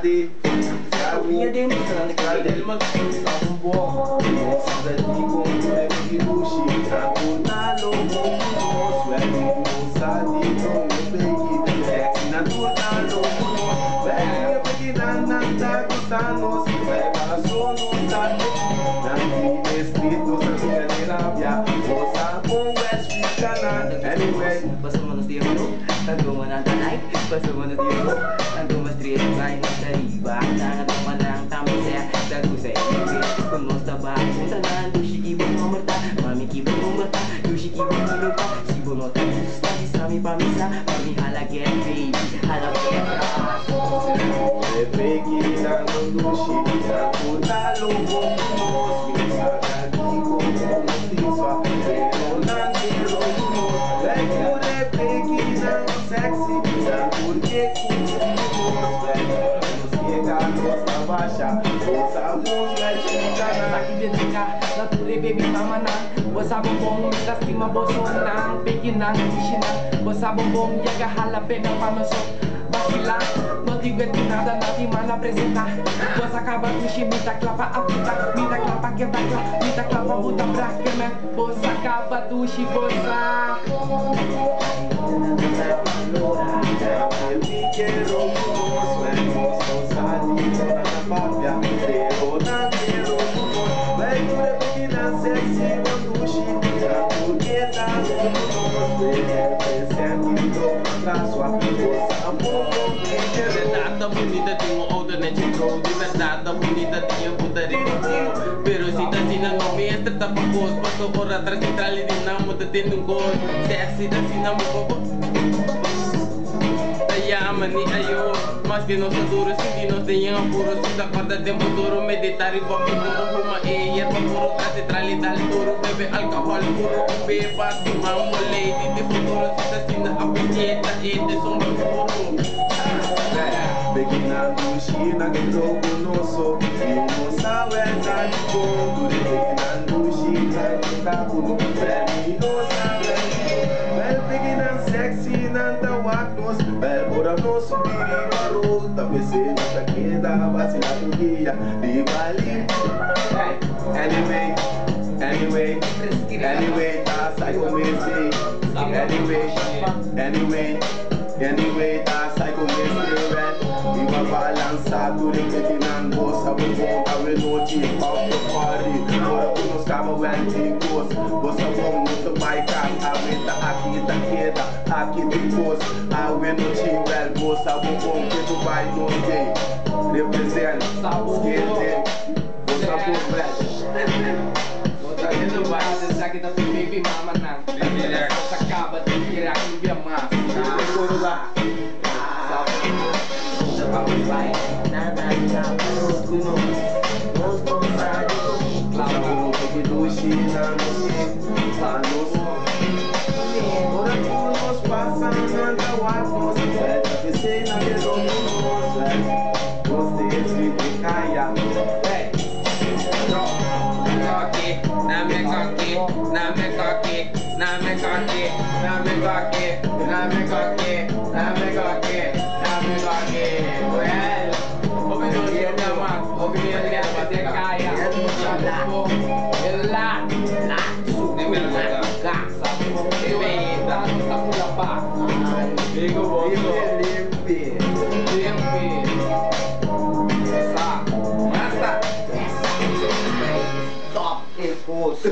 nadi. Sabi din sa nagkakadil mag-sambong. Sa di kong nag-ilushi, sa tunalo mong puno. Swerte mo sa dito, baby. Sexy na tunalo mo. Baby, paginan ng Dagostano. Si Bella Sono sa nang-inis dito sa Scandinavia. O sa mong West Street ka na. Anyway, basta mo na siya mo, tago mo na tanay. Basta mo na siya mo, tago mo street by na sa riba. Nakataman ng tamo siya, tago sa ibig. Kumusta ba? Punta na, dushi kibo mo marta. Mami kibo mo marta, dushi kibo mo lupa. Sibo no tayo, stagi sa mi pamisa. Mami halagyan, baby, halagyan ka. Repeki ng dushi, sa tunalo mong punos. Minsan nadi ko mong tiswa, pero nandiro mo. Like mo repeki ng sexy, sa turke kung punos. Nos llegamos na basya, o sa mong gachita na. Sakit din ka, nature baby tama na. Basta bombong, lastima boso na. Peki ng ishina, basta bombong, yaga halape ng pamasok. Bakila, no digo de nada, nadie mana presenta. Vos acaba tushi, mita clapa aputa, mita clapa que tacla, mita clapa puta braque me. Vos acaba tushi, bosa. Te quiero mucho, sueños saliendo na papia, pero nandiro mucho. Vai por pequena sexy no dushi, na turqueta no mundo. Presente na sua amor. Verdade bonita tem um outro net show. De verdade bonita tem um putaria. Pero si tá assim não me entra tá pra pôs. Passou por atrás central e dinamo tá tendo um gol. Sexy tá assim não me bobo. Yaman ni ayo, mas que nós duros, se nós tenham apuro, se da corda de futuro, meditar e vamos tudo uma eia, papuro, tá centralidade duro, bebe alcohol puro, beba, se mambo, leite de futuro, se tá assim na apetita, e de sombra puro. Pequena dushi, na que troco nosso, e o moço é nada bom, pequena dushi, na que tá puno, prêmio, well, pequena sexy, nanda wagnos, well, bora no subir e roll, talvez se não queda, vacila do dia, de vale. Anyway, tá, sai com esse, anyway, tá, sai com esse, viva balançado, repetindo, moça, bom, tá vendo noite, pau pro party, bora com os cabos, antigos, moça, bom, muito vai cá, aumenta aqui, tá queda, aqui depois, a noite, well, moça, bom, que tu vai no day, representa, esquerda, moça, bom, velho. Trazendo bases, aqui tá tem baby mama na. Essa acaba de virar aqui via massa. Seguro lá. Vai, nada, nada, kuno. Nos consari ko. Saburo que dushi na noite, panos. Ora tudo nos passa na tawarnos, que sei na deronos, você se caia. Na me coque, na me coque, na me coque, na me coque, na me coque, na me coque, na me coque. Well, obviamente não mais, obviamente não vai caia. Lá, número lá, caça, evita, tá pula pá. Ligo Limpe. Essa, massa. top e força.